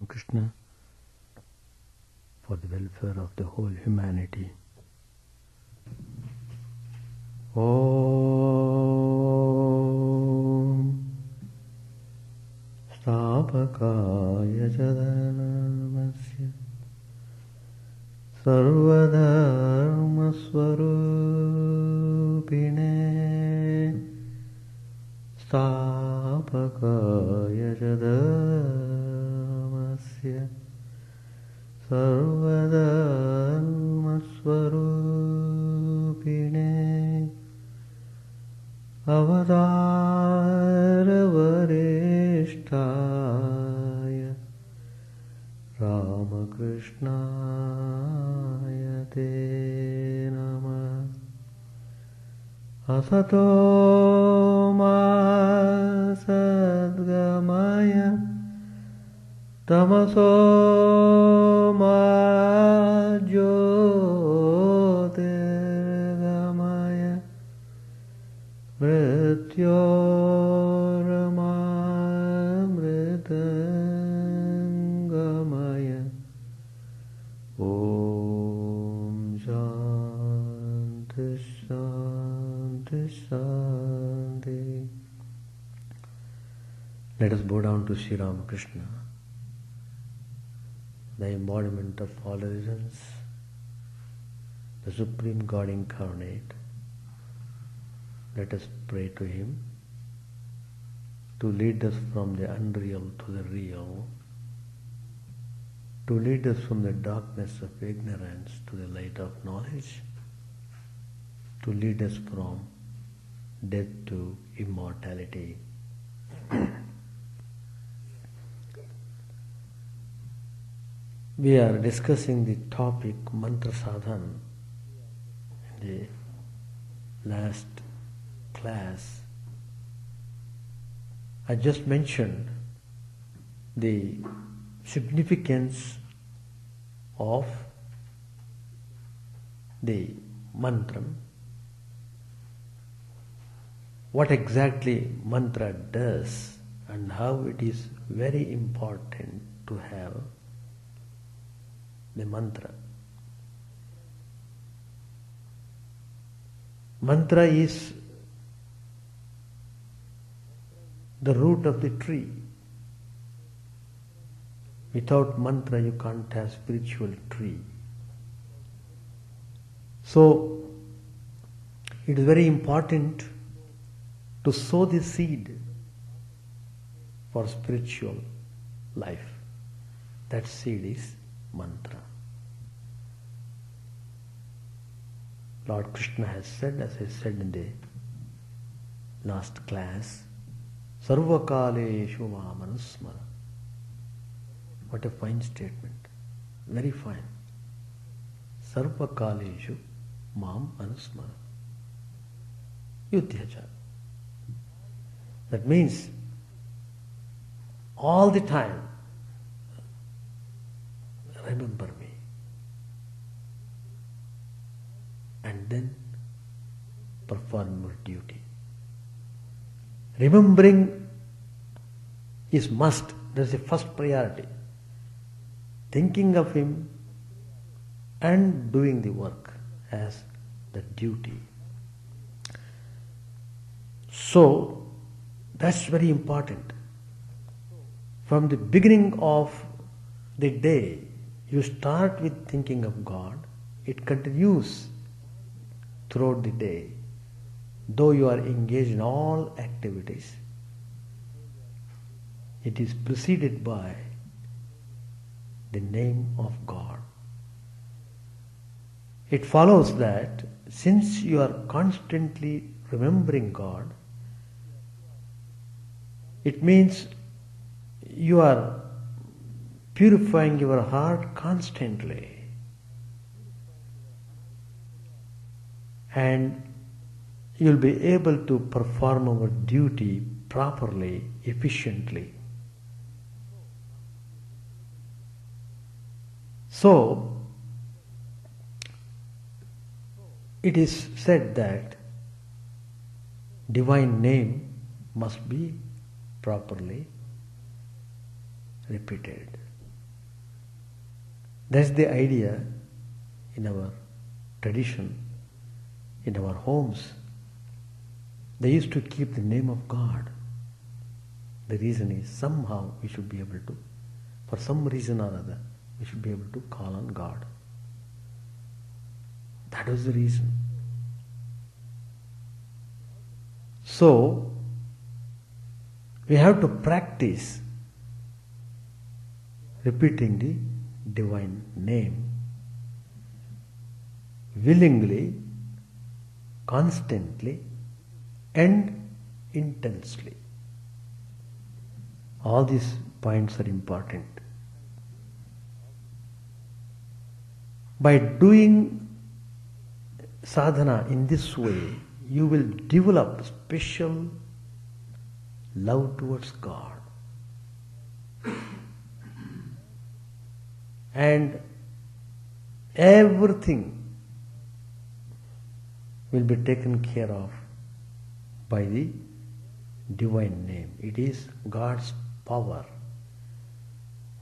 Ramakrishna for the welfare of the whole humanity. Om Stapakaya Chadanamasya Sarvadharma Swarupine Stapakaya Chadanamasya Sarvadharma Swarupine Avadara Varishtaya Ramakrishna Te Namah Asato Ma Sadgamaya Tamaso Ma Jyotirgamaya Mrityoramamritangamaya Om Shanti Shanti Shanti. Let us bow down to Sri Ramakrishna, the embodiment of all reasons, the Supreme God incarnate. Let us pray to Him to lead us from the unreal to the real, to lead us from the darkness of ignorance to the light of knowledge, to lead us from death to immortality. We are discussing the topic Mantra-Sadhana in the last class. I just mentioned the significance of the mantra, what exactly mantra does and how it is very important to have the mantra. Mantra is the root of the tree. Without mantra you can't have spiritual tree. So it is very important to sow the seed for spiritual life. That seed is mantra. Lord Krishna has said, as I said in the last class, Sarvakaleshu Mam Anusmara. What a fine statement. Very fine. Sarvakaleshu Mam Anusmara. Yudhyacha. That means all the time remember me. And then perform your duty. Remembering is must. That's the first priority. Thinking of Him and doing the work as the duty. So, that's very important. From the beginning of the day, you start with thinking of God. It continues throughout the day. Though you are engaged in all activities, it is preceded by the name of God. It follows that since you are constantly remembering God, it means you are purifying your heart constantly. And you'll be able to perform our duty properly, efficiently. So, it is said that divine name must be properly repeated. That's the idea in our tradition, in our homes. They used to keep the name of God. The reason is somehow we should be able to, for some reason or other, we should be able to call on God. That was the reason. So, we have to practice repeating the divine name willingly, constantly, and intensely. All these points are important. By doing sadhana in this way, you will develop special love towards God. And everything will be taken care of by the divine name. It is God's power.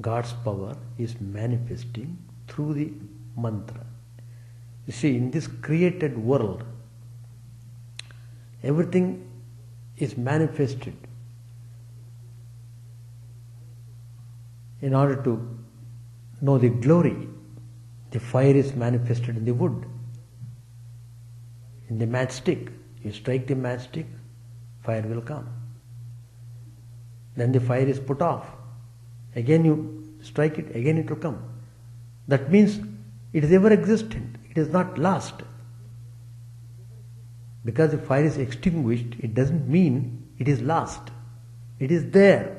God's power is manifesting through the mantra. You see, in this created world, everything is manifested in order to know the glory. The fire is manifested in the wood, in the matchstick. You strike the matchstick, fire will come. Then the fire is put off. Again you strike it, again it will come. That means it is ever existent. It is not lost. Because the fire is extinguished, it doesn't mean it is lost. It is there.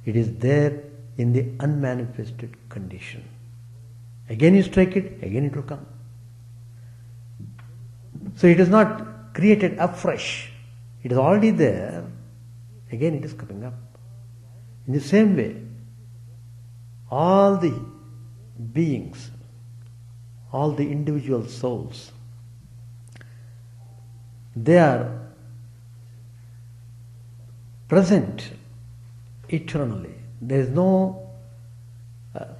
It is there in the unmanifested condition. Again you strike it, again it will come. So it is not created afresh. It is already there. Again it is coming up. In the same way, all the beings, all the individual souls, they are present eternally. There is no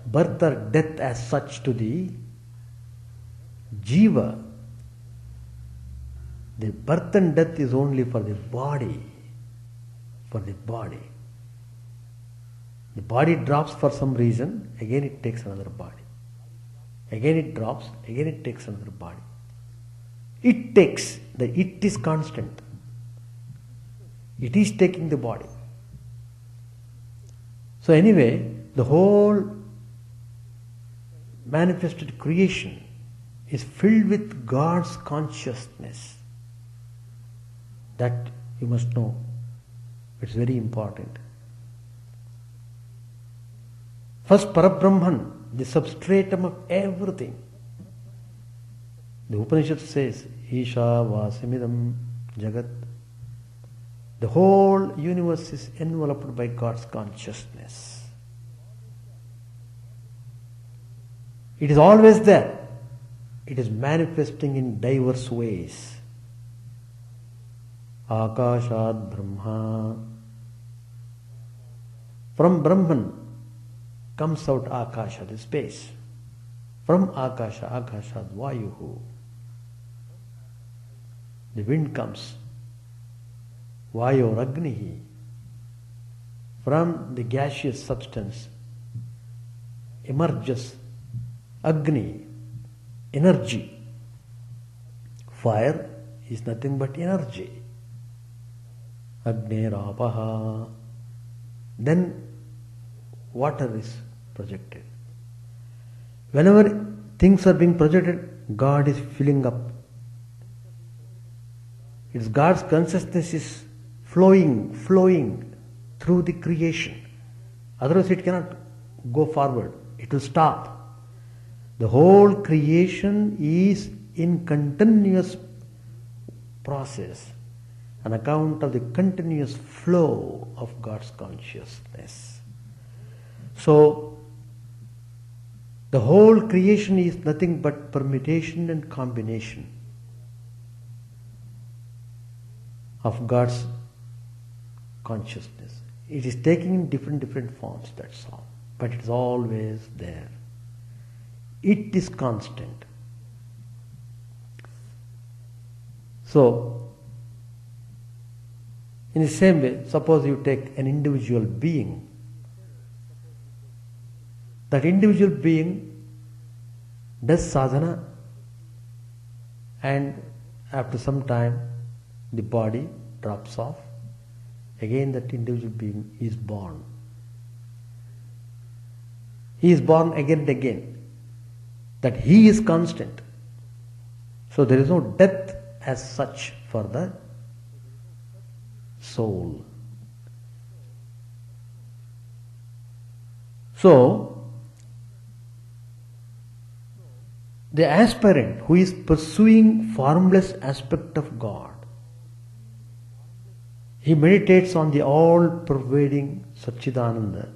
birth or death as such to the jiva. The birth and death is only for the body. For the body. The body drops for some reason, again it takes another body. Again it drops, again it takes another body. It takes, it is constant. It is taking the body. So anyway, the whole manifested creation is filled with God's consciousness. That you must know. It's very important. First, Parabrahman, the substratum of everything. The Upanishad says, Isha Vasimidam Jagat. The whole universe is enveloped by God's consciousness. It is always there. It is manifesting in diverse ways. Akashad Brahma. From Brahman comes out Akasha, the space. From Akasha, Akashad Vayuhu. The wind comes. Vayo Agnihi. From the gaseous substance emerges Agni, energy. Fire is nothing but energy. Agnerapaha. Then water is projected. Whenever things are being projected, God is filling up. It's God's consciousness is flowing through the creation. Otherwise it cannot go forward. It will stop. The whole creation is in continuous process on account of the continuous flow of God's consciousness. So, the whole creation is nothing but permutation and combination of God's consciousness. It is taking different forms, that's all. But it is always there. it is constant. So, in the same way, suppose you take an individual being. That individual being does sadhana, and after some time the body drops off. Again that individual being is born. He is born again and again. That he is constant. So there is no death as such for the soul. So, the aspirant who is pursuing formless aspect of God, he meditates on the all-pervading Satchidananda,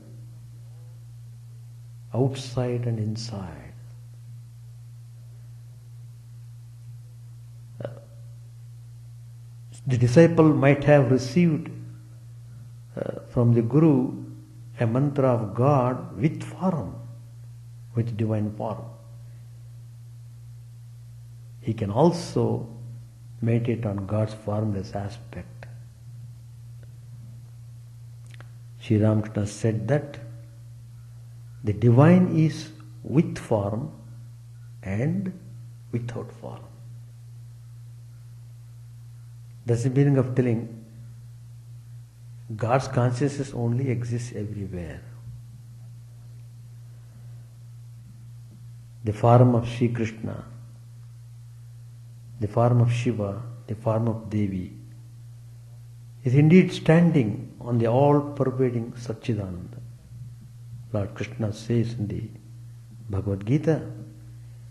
outside and inside. The disciple might have received from the Guru a mantra of God with form, with divine form. He can also meditate on God's formless aspect. Sri Ramakrishna said that the divine is with form and without form. That's the meaning of telling God's consciousness only exists everywhere. The form of Sri Krishna, the form of Shiva, the form of Devi is indeed standing on the all-pervading Satchidananda. Lord Krishna says in the Bhagavad Gita,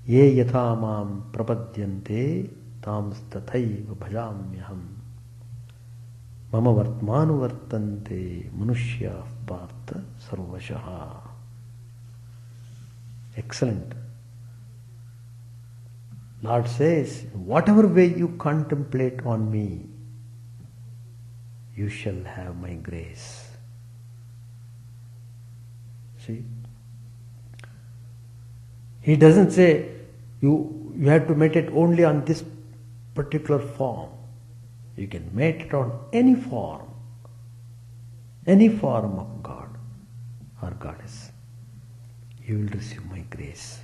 Ye yatha mam prapadyante tam tathaiva bhajamyaham mama vartmanu vartante manushya partha sarvashaha. Excellent. Lord says, whatever way you contemplate on me, you shall have my grace. See? He doesn't say you have to meditate only on this particular form. You can meditate on any form of God or Goddess. You will receive my grace.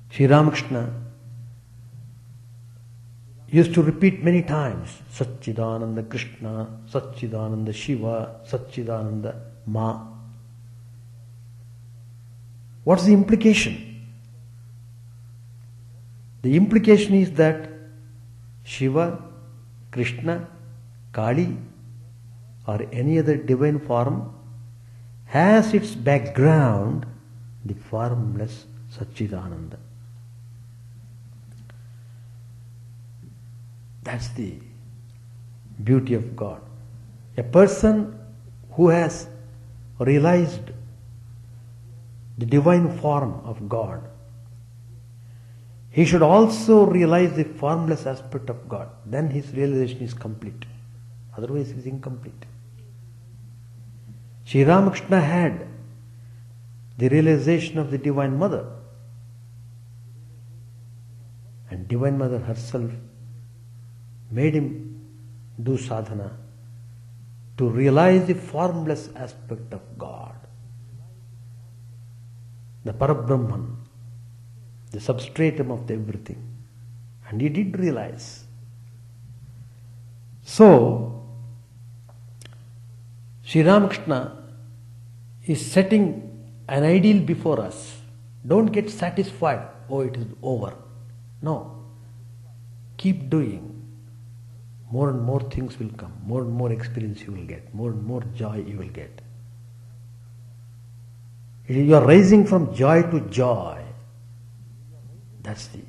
Sri Ramakrishna used to repeat many times, Satchidananda Krishna, Satchidananda Shiva, Satchidananda Ma. What's the implication? The implication is that Shiva, Krishna, Kali or any other divine form has its background the formless Satchidananda. That's the beauty of God. A person who has realized the divine form of God, he should also realize the formless aspect of God. Then his realization is complete. Otherwise it is incomplete. Sri Ramakrishna had the realization of the Divine Mother. And Divine Mother herself made him do sadhana to realize the formless aspect of God, the Parabrahman, the substratum of everything. And he did realize. So, Sri Ramakrishna is setting an ideal before us. Don't get satisfied, oh it is over. No. Keep doing. More and more things will come. More and more experience you will get. More and more joy you will get. You are rising from joy to joy. That's the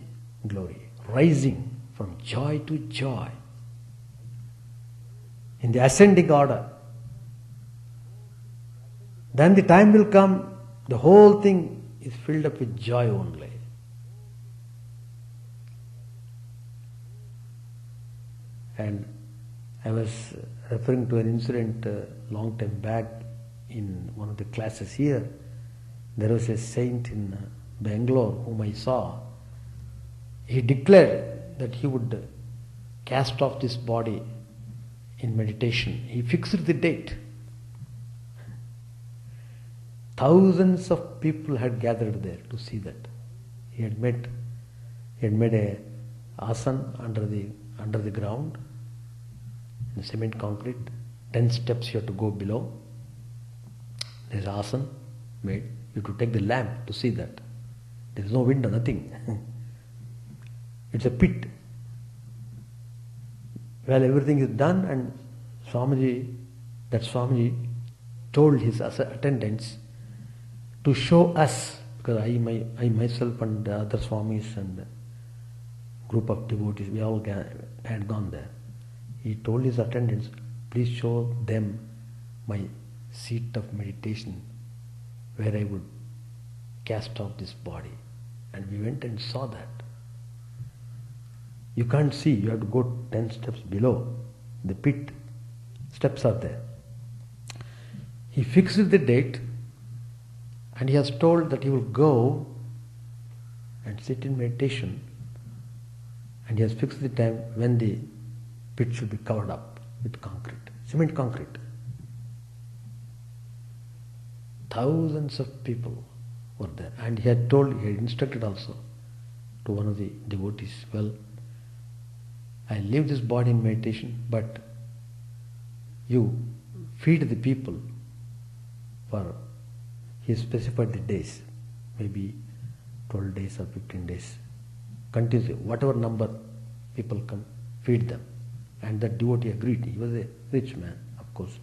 glory. Rising from joy to joy. In the ascending order. Then the time will come, the whole thing is filled up with joy only. And I was referring to an incident long time back in one of the classes here. There was a saint in Bangalore whom I saw. He declared that he would cast off this body in meditation. He fixed the date. Thousands of people had gathered there to see that. He had made a asan under the ground in cement concrete. 10 steps you have to go below. There is asan made. You have to take the lamp to see that. There is no window, nothing. It's a pit. Well, everything is done, and Swamiji told his attendants to show us, because I myself and the other Swamis and a group of devotees, we all had gone there. He told his attendants, please show them my seat of meditation where I would cast off this body. And we went and saw that. You can't see, you have to go 10 steps below. The pit steps are there. He fixed the date, and he has told that he will go and sit in meditation, and he has fixed the time when the pit should be covered up with concrete, cement concrete. Thousands of people were there, and he had instructed also to one of the devotees, well, I leave this body in meditation, but you feed the people for, he specified the days, maybe 12 days or 15 days. Continuously, whatever number people come, feed them. And that devotee agreed. He was a rich man, of course.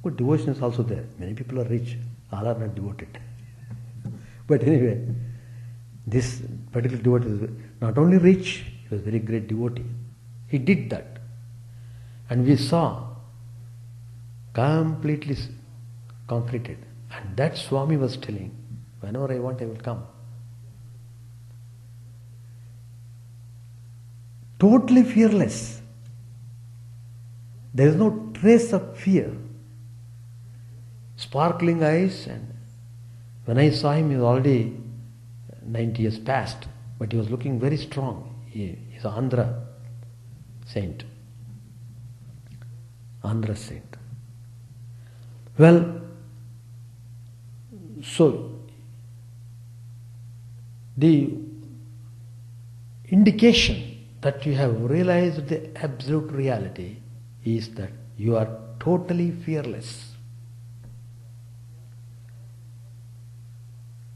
Good devotion is also there. Many people are rich, all are not devoted. But anyway, this particular devotee was not only rich, he was a very great devotee. He did that. And we saw completely concreted. And that Swami was telling, whenever I want, I will come. Totally fearless. There is no trace of fear. Sparkling eyes, and when I saw him, he was already 90 years past, but he was looking very strong. He is an Andhra saint. Andhra saint. Well, so the indication that you have realized the absolute reality is that you are totally fearless.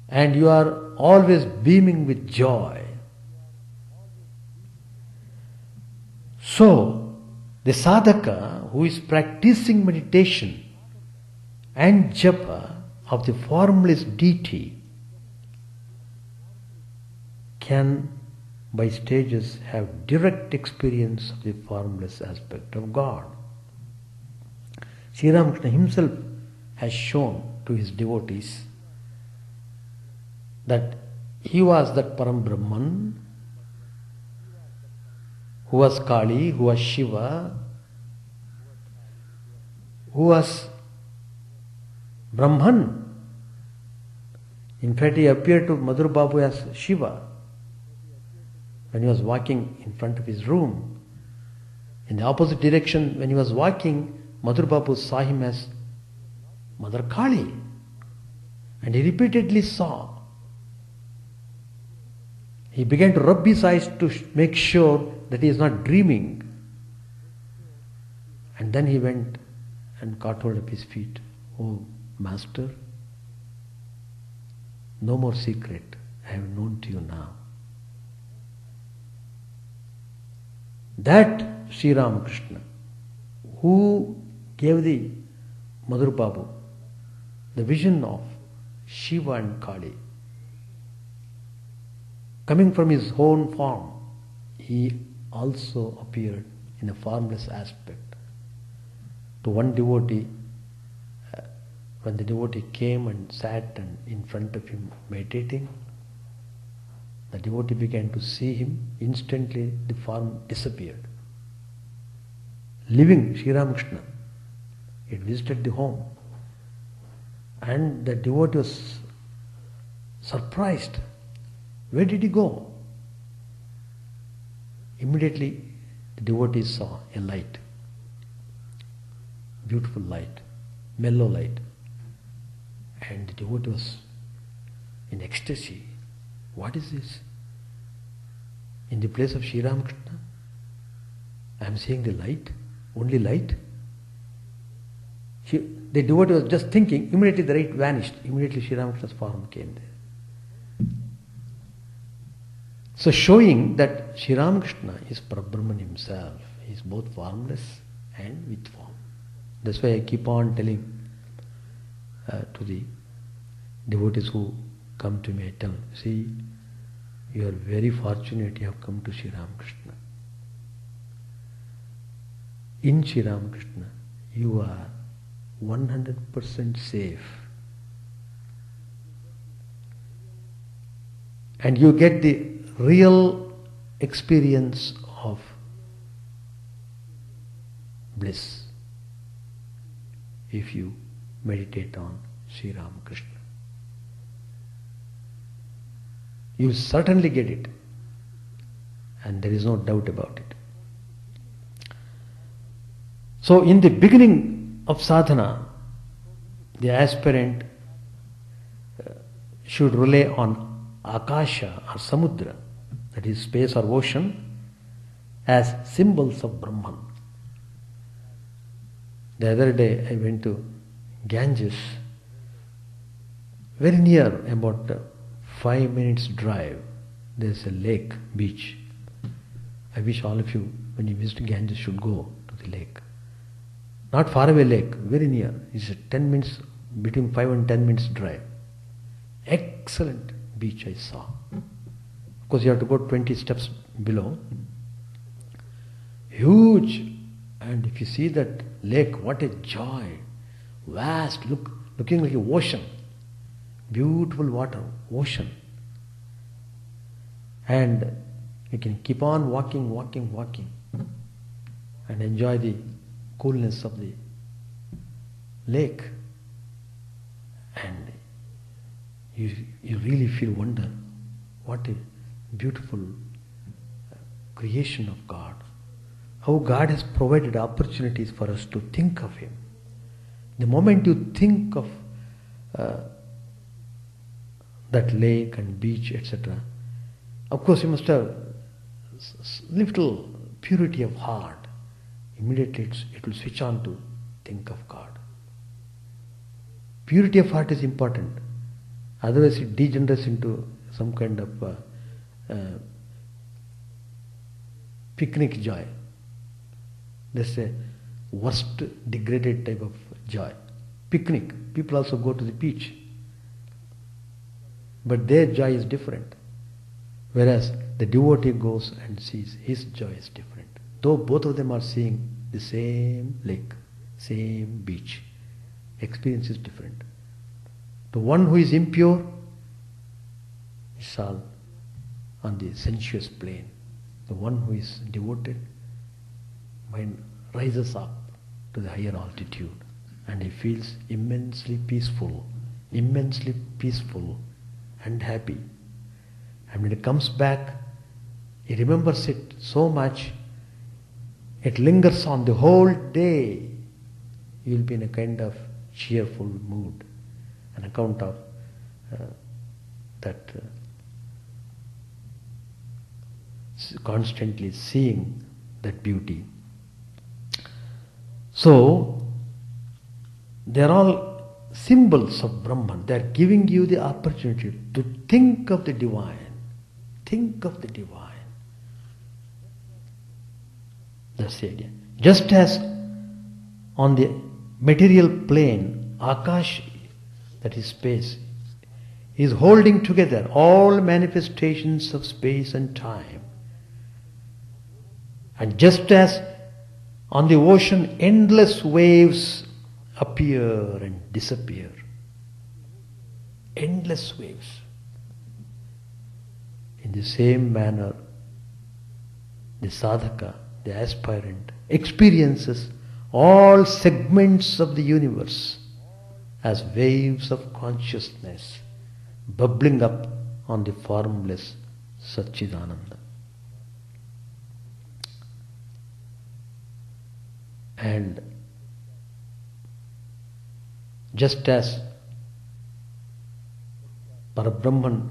And you are always beaming with joy. So, the sadhaka who is practicing meditation and japa of the formless deity can, by stages, have direct experience of the formless aspect of God. Sri Ramakrishna himself has shown to his devotees that he was that Param Brahman, who was Kali, who was Shiva, who was Brahman. In fact, he appeared to Madhur Babu as Shiva when he was walking in front of his room. In the opposite direction, when he was walking, Madhur Babu saw him as Mother Kali. And he repeatedly saw. He began to rub his eyes to make sure that he is not dreaming. And then he went and caught hold of his feet. Oh, Master, no more secret. I have known to you now. That Sri Ramakrishna, who gave the Madhur Babu the vision of Shiva and Kali, coming from his own form, he also appeared in a formless aspect. To one devotee, when the devotee came and sat and in front of him meditating, the devotee began to see him. Instantly the form disappeared. Living Sri Ramakrishna, it visited the home, and the devotee was surprised. Where did he go? Immediately the devotees saw a light, beautiful light, mellow light, and the devotee was in ecstasy. What is this? In the place of Sri Ramakrishna, I am seeing the light, only light. The devotee was just thinking, immediately the light vanished, immediately Sri Ramakrishna's form came there. So showing that Sri Ramakrishna is Parabrahman himself. He is both formless and with form. That's why I keep on telling to the devotees who come to me, I tell, see, you are very fortunate you have come to Sri Ramakrishna. In Sri Ramakrishna, you are 100% safe. And you get the real experience of bliss if you meditate on Sri Ramakrishna. You certainly get it, and there is no doubt about it. So in the beginning of sadhana, the aspirant should rely on Akasha or Samudra, that is space or ocean, as symbols of Brahman. The other day I went to Ganges, very near, about 5 minutes drive. There is a lake, beach. I wish all of you, when you visit Ganges, should go to the lake. Not far away lake, very near. It's a 10 minutes, between 5 and 10 minutes drive. Excellent beach I saw. Of course you have to go 20 steps below. Huge. And if you see that lake, what a joy. Vast, looking like an ocean. Beautiful water, ocean. And you can keep on walking and enjoy the coolness of the lake. And you really feel wonder. What a beautiful creation of God. How God has provided opportunities for us to think of Him. The moment you think of that lake and beach, etc., of course you must have little purity of heart. Immediately it will switch on to think of God. Purity of heart is important. Otherwise it degenerates into some kind of picnic joy. That's a worst degraded type of joy. Picnic. People also go to the beach. But their joy is different. Whereas the devotee goes and sees, his joy is different. Though both of them are seeing the same lake, same beach, experience is different. The one who is impure is all on the sensuous plane. The one who is devoted, mind rises up to the higher altitude and he feels immensely peaceful and happy. And when he comes back, he remembers it so much, it lingers on the whole day. You will be in a kind of cheerful mood on account of that constantly seeing that beauty. So, they are all symbols of Brahman. They are giving you the opportunity to think of the divine. Think of the divine. That's the idea. Just as on the material plane, Akash, that is space, is holding together all manifestations of space and time. And just as on the ocean, endless waves appear and disappear. Endless waves. In the same manner, the sadhaka, the aspirant, experiences all segments of the universe as waves of consciousness bubbling up on the formless Satchidananda. And just as Parabrahman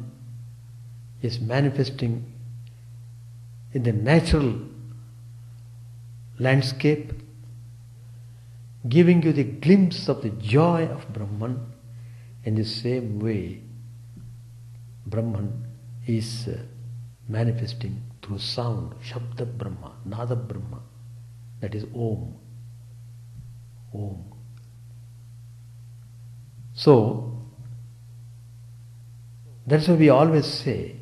is manifesting in the natural landscape, giving you the glimpse of the joy of Brahman, in the same way Brahman is manifesting through sound, Shabda Brahma, Nada Brahma, that is Om. Om. So, that's why we always say,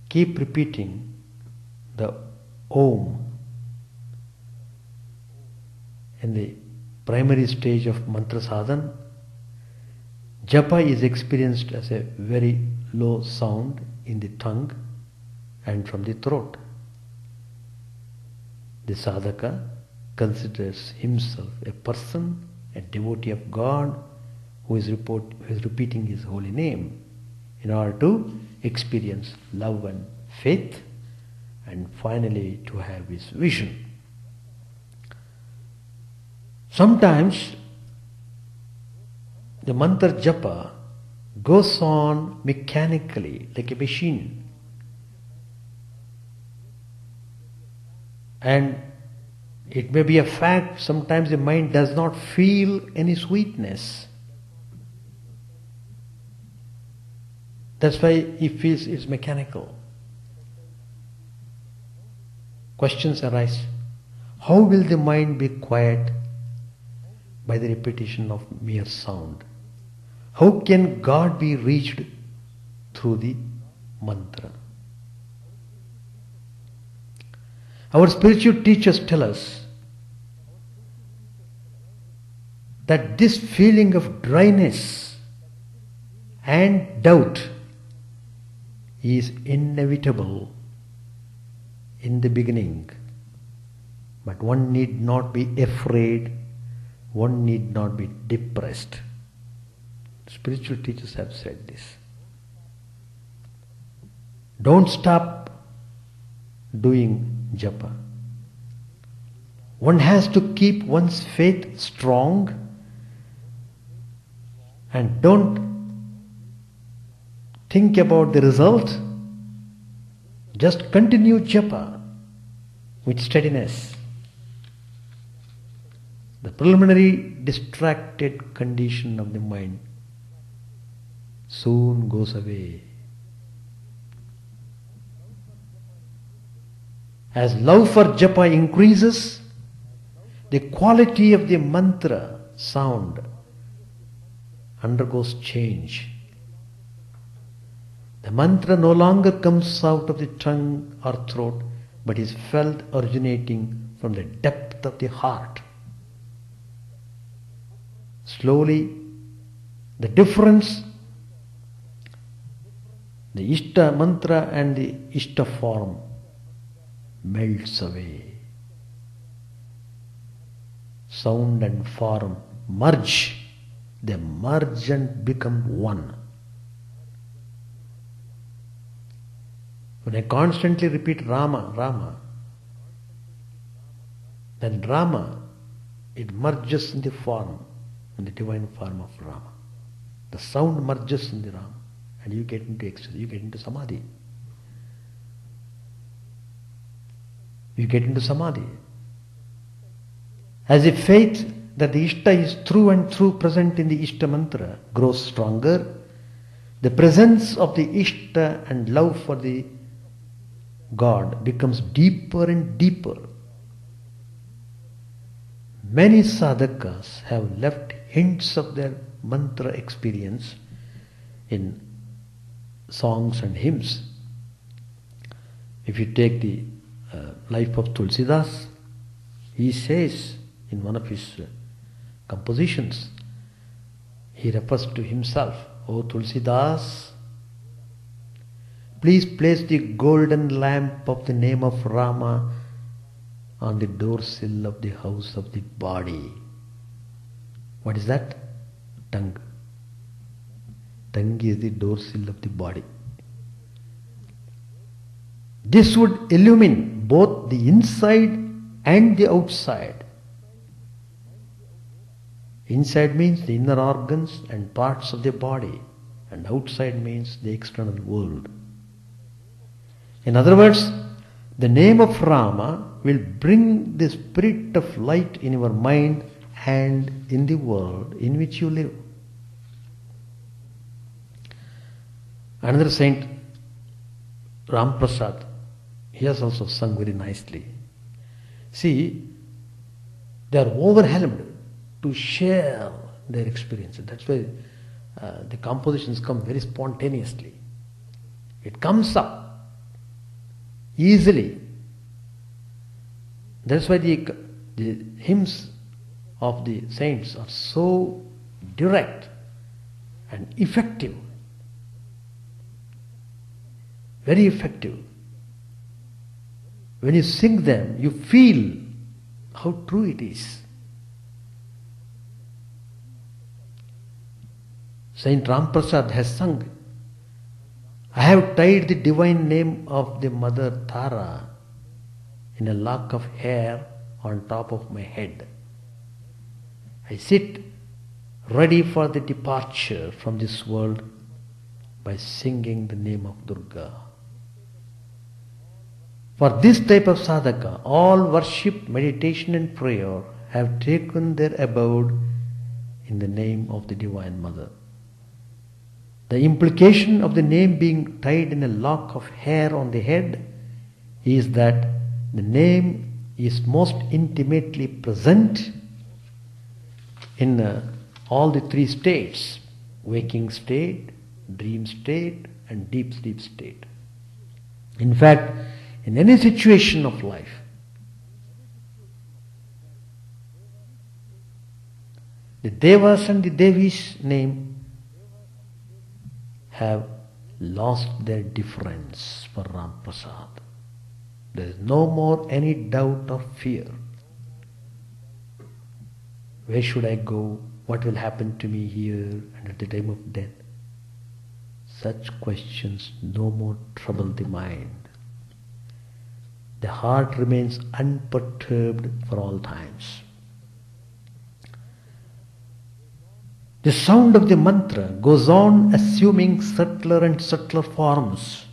keep repeating the Om in the primary stage of Mantra-Sadhana. Japa is experienced as a very low sound in the tongue and from the throat. The sadhaka considers himself a person, a devotee of God, who is repeating his holy name in order to experience love and faith, and finally to have his vision. Sometimes the mantra japa goes on mechanically like a machine, and it may be a fact sometimes the mind does not feel any sweetness. That's why he feels it's mechanical. Questions arise. How will the mind be quiet by the repetition of mere sound? How can God be reached through the mantra? Our spiritual teachers tell us that this feeling of dryness and doubt is inevitable in the beginning, but one need not be afraid, one need not be depressed. Spiritual teachers have said this. Don't stop doing japa. One has to keep one's faith strong and don't think about the result. Just continue japa with steadiness. The preliminary distracted condition of the mind soon goes away. As love for japa increases, the quality of the mantra sound undergoes change. The mantra no longer comes out of the tongue or throat, but is felt originating from the depth of the heart. Slowly, the difference, the Ishta mantra and the Ishta form melts away. Sound and form merge. They merge and become one. When I constantly repeat Rama, Rama, then Rama, it merges in the form, in the divine form of Rama. The sound merges in the Rama, and you get into ecstasy, you get into samadhi. You get into samadhi. As if faith that the Ishta is through and through present in the Ishta mantra grows stronger, the presence of the Ishta and love for the God becomes deeper and deeper. Many sadhakas have left hints of their mantra experience in songs and hymns. If you take the life of Tulsidas, he says in one of his compositions, he refers to himself, O Tulsidas, please place the golden lamp of the name of Rama on the doorsill of the house of the body. What is that? Tongue. Tongue is the doorsill of the body. This would illumine both the inside and the outside. Inside means the inner organs and parts of the body, and outside means the external world. In other words, the name of Rama will bring the spirit of light in your mind and in the world in which you live. Another saint, Ramaprasad, he has also sung very nicely. See, they are overwhelmed to share their experiences. That's why the compositions come very spontaneously. It comes up easily. That's why the hymns of the saints are so direct and effective. Very effective. When you sing them, you feel how true it is. Saint Ramaprasad has sung, I have tied the divine name of the Mother Tara in a lock of hair on top of my head. I sit ready for the departure from this world by singing the name of Durga. For this type of sadhaka, all worship, meditation and prayer have taken their abode in the name of the Divine Mother. The implication of the name being tied in a lock of hair on the head is that the name is most intimately present in all the three states: waking state, dream state and deep sleep state. In fact, in any situation of life, the Devas and the Devis name have lost their difference for Ramaprasad. There is no more any doubt or fear. Where should I go? What will happen to me here and at the time of death? Such questions no more trouble the mind. The heart remains unperturbed for all times. The sound of the mantra goes on assuming subtler and subtler forms.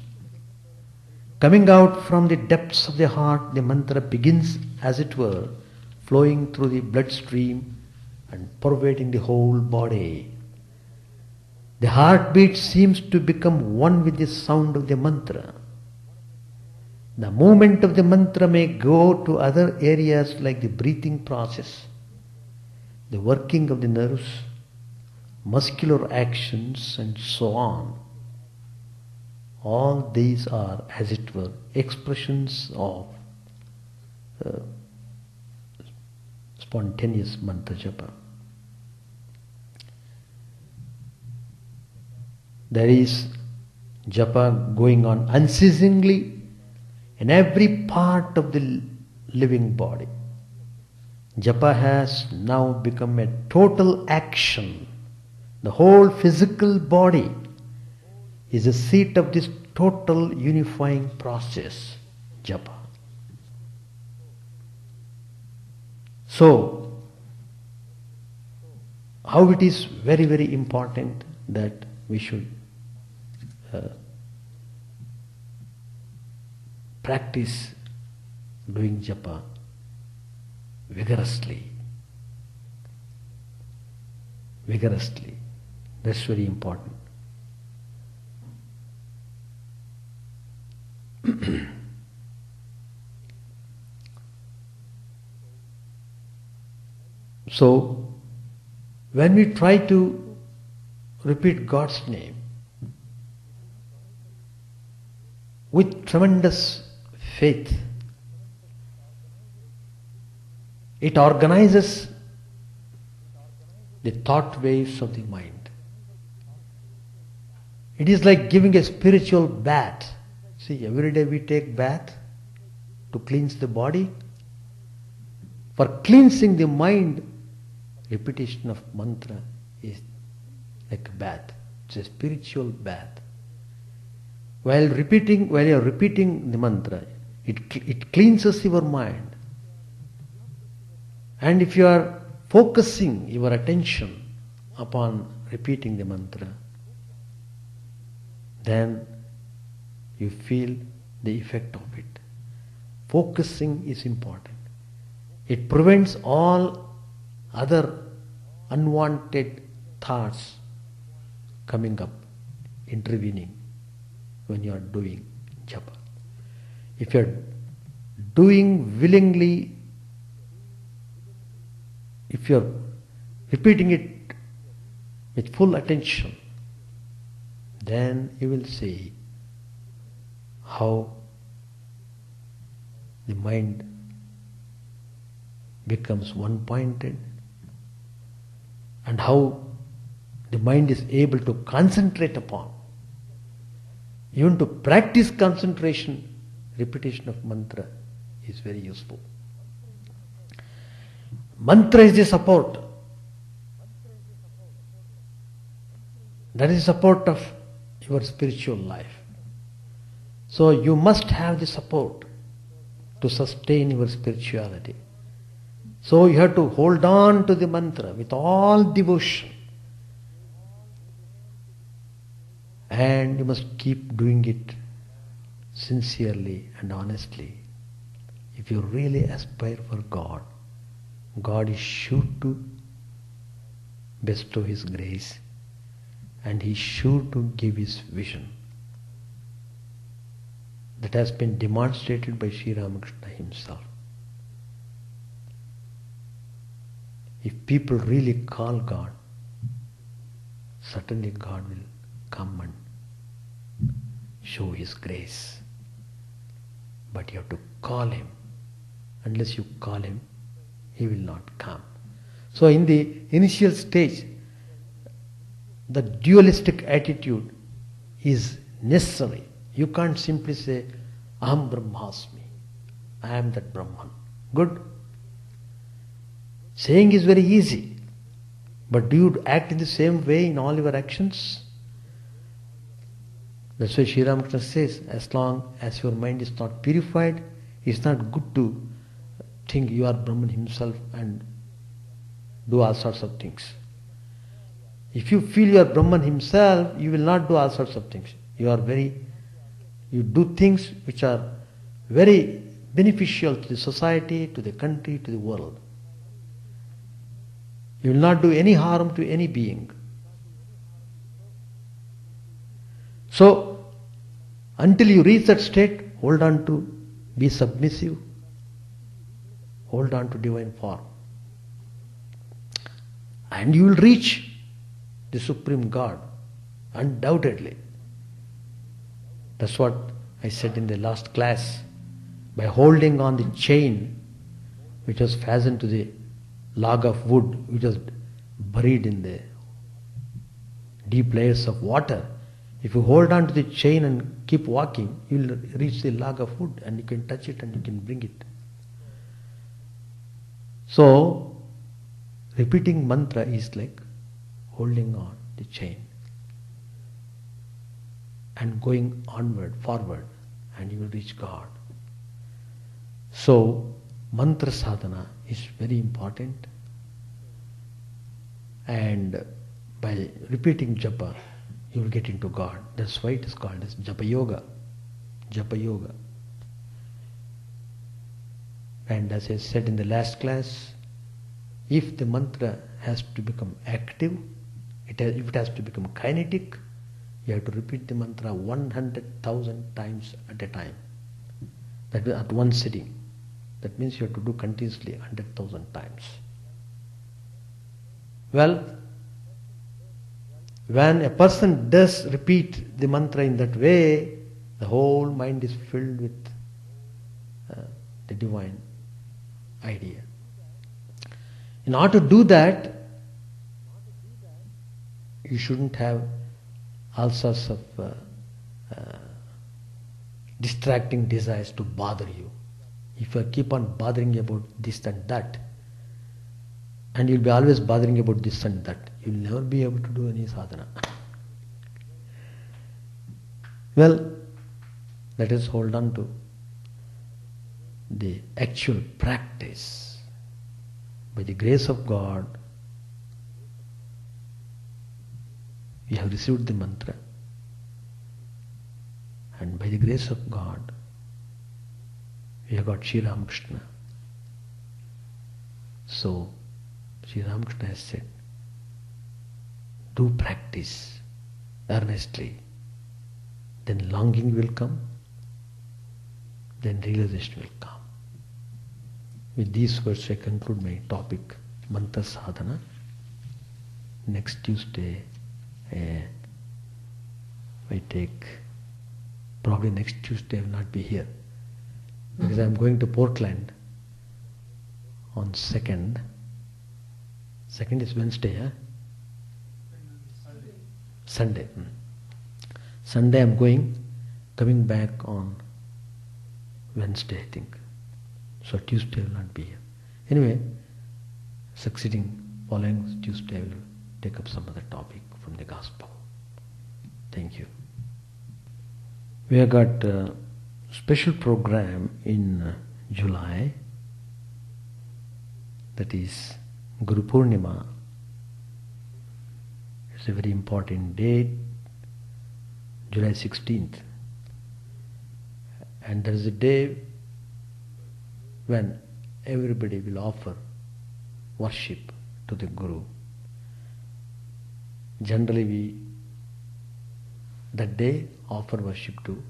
Coming out from the depths of the heart, the mantra begins, as it were, flowing through the bloodstream and pervading the whole body. The heartbeat seems to become one with the sound of the mantra. The movement of the mantra may go to other areas like the breathing process, the working of the nerves, muscular actions and so on. All these are, as it were, expressions of spontaneous mantra japa. There is japa going on unceasingly in every part of the living body. Japa has now become a total action. The whole physical body is the seat of this total unifying process, japa. So, how it is very, very important that we should practice doing japa vigorously. Vigorously. That's very important. So, when we try to repeat God's name with tremendous faith, it organizes the thought waves of the mind. It is like giving a spiritual bath. See, every day we take bath to cleanse the body. For cleansing the mind, repetition of mantra is like a bath, It's a spiritual bath. While you are repeating the mantra, it cleanses your mind. And if you are focusing your attention upon repeating the mantra, then you feel the effect of it. Focusing is important. It prevents all other unwanted thoughts coming up, intervening when you are doing japa. If you are doing willingly, if you are repeating it with full attention, then you will see how the mind becomes one-pointed and how the mind is able to concentrate upon. Even to practice concentration, repetition of mantra is very useful. Mantra is the support. That is the support of your spiritual life. So you must have the support to sustain your spirituality. So you have to hold on to the mantra with all devotion. And you must keep doing it sincerely and honestly. If you really aspire for God, God is sure to bestow His grace and He is sure to give His vision. That has been demonstrated by Sri Ramakrishna himself. If people really call God, certainly God will come and show His grace. But you have to call Him. Unless you call Him, He will not come. So in the initial stage, the dualistic attitude is necessary. You can't simply say, Aham Brahmasmi, I am that Brahman. Good. Saying is very easy. But do you act in the same way in all your actions? That's why Sri Ramakrishna says, as long as your mind is not purified, it's not good to think you are Brahman himself and do all sorts of things. If you feel you are Brahman himself, you will not do all sorts of things. You do things which are very beneficial to the society, to the country, to the world. You will not do any harm to any being. So, until you reach that state, hold on to, be submissive, hold on to divine form. And you will reach the Supreme God, undoubtedly. That's what I said in the last class. By holding on the chain which was fastened to the log of wood, which was buried in the deep layers of water, if you hold on to the chain and keep walking, you will reach the log of wood and you can touch it and you can bring it. So, repeating mantra is like holding on the chain and going onward, forward, and you will reach God. So, Mantra-Sadhana is very important, and by repeating japa, you will get into God. That's why it is called as Japa Yoga. Japa Yoga. And as I said in the last class, if the mantra has to become active, if it has to become kinetic, you have to repeat the mantra 100,000 times at a time. That is at one sitting. That means you have to do continuously 100,000 times. Well, when a person does repeat the mantra in that way, the whole mind is filled with the divine idea. In order to do that, you shouldn't have all sorts of distracting desires to bother you. If you keep on bothering about this and that, and you'll be always bothering about this and that, you'll never be able to do any sadhana. Well, let us hold on to the actual practice. By the grace of God, we have received the mantra, and by the grace of God, we have got Sri Ramakrishna. So, Sri Ramakrishna has said, do practice earnestly, then longing will come, then realization will come. With these words I conclude my topic, Mantra-Sadhana. Next Tuesday, probably next Tuesday I will not be here, because I am going to Portland on 2nd. 2nd is Wednesday, huh? Sunday. Sunday I am going, coming back on Wednesday, I think. So Tuesday I will not be here. Anyway, following Tuesday I will take up some other topic from the Gospel. Thank you. We have got a special program in July, that is Guru Purnima. It's a very important date, July 16th. And there is a day when everybody will offer worship to the Guru. Generally we that day offer worship to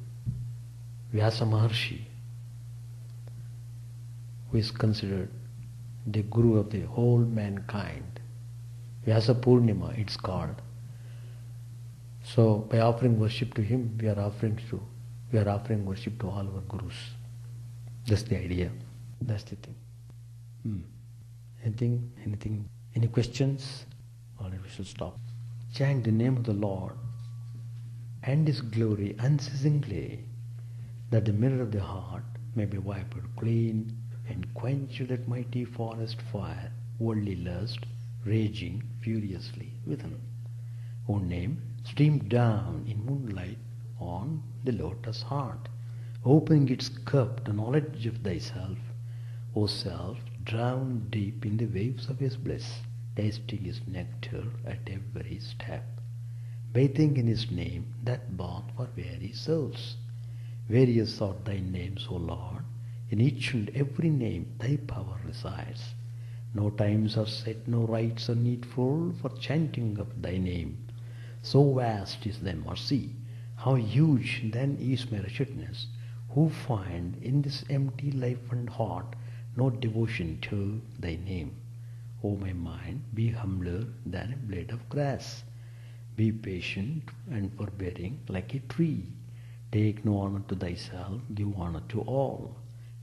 Vyasa Maharshi, who is considered the Guru of the whole mankind. Vyasa Purnima it's called. So by offering worship to him, we are offering worship to all our Gurus. That's the idea. That's the thing. Anything? Any questions? Or we should stop. Chant the name of the Lord and His glory unceasingly, that the mirror of the heart may be wiped clean and quench that mighty forest fire, worldly lust, raging furiously within. O name, stream down in moonlight on the lotus heart, opening its cup to knowledge of thyself. O self, drown deep in the waves of His bliss, tasting His nectar at every step, bathing in His name, that bath for weary souls. Various are thy names, O Lord, in each and every name thy power resides. No times are set, no rites are needful for chanting of thy name. So vast is thy mercy, how huge then is my wretchedness, who find in this empty life and heart no devotion to thy name. O my mind, be humbler than a blade of grass. Be patient and forbearing like a tree. Take no honor to thyself, give honor to all.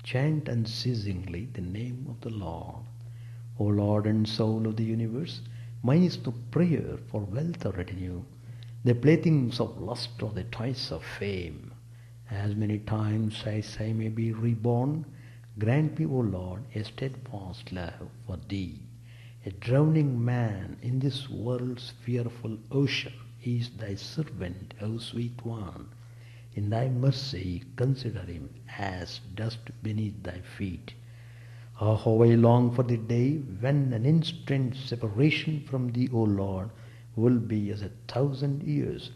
Chant unceasingly the name of the Lord. O Lord and soul of the universe, mine is no prayer for wealth or retinue. The playthings of lust or the toys of fame. As many times as I may be reborn, grant me, O Lord, a steadfast love for thee. A drowning man in this world's fearful ocean is thy servant, O sweet one. In thy mercy consider him as dust beneath thy feet. Oh, how I long for the day when an instant separation from thee, O Lord, will be as 1,000 years,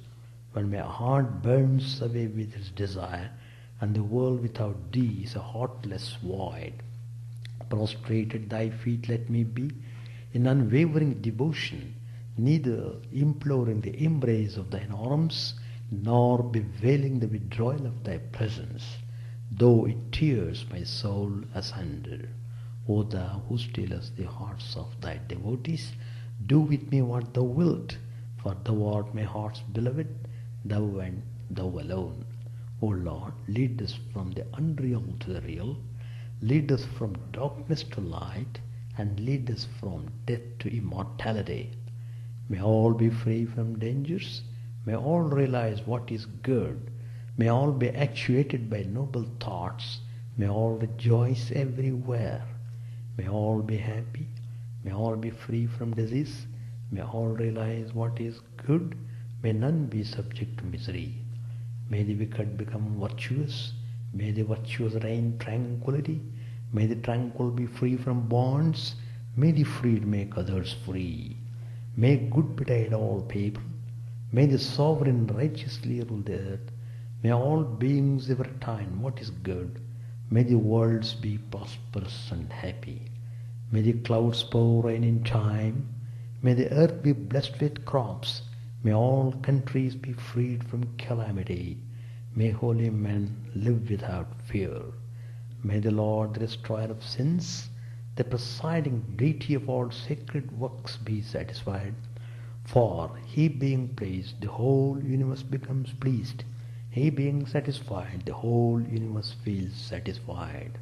when my heart burns away with its desire, and the world without thee is a heartless void. Prostrate at thy feet let me be, in unwavering devotion, neither imploring the embrace of thine arms, nor bewailing the withdrawal of thy presence, though it tears my soul asunder. O thou who stillest the hearts of thy devotees, do with me what thou wilt, for thou art my heart's beloved, thou and thou alone. O Lord, lead us from the unreal to the real, lead us from darkness to light, and lead us from death to immortality. May all be free from dangers, may all realize what is good, may all be actuated by noble thoughts, may all rejoice everywhere, may all be happy, may all be free from disease, may all realize what is good, may none be subject to misery. May the wicked become virtuous. May the virtuous reign tranquility. May the tranquil be free from bonds. May the freed make others free. May good betide all people. May the sovereign righteously rule the earth. May all beings ever attain what is good. May the worlds be prosperous and happy. May the clouds pour rain in time. May the earth be blessed with crops. May all countries be freed from calamity. May holy men live without fear. May the Lord, the destroyer of sins, the presiding deity of all sacred works, be satisfied. For he being pleased, the whole universe becomes pleased. He being satisfied, the whole universe feels satisfied.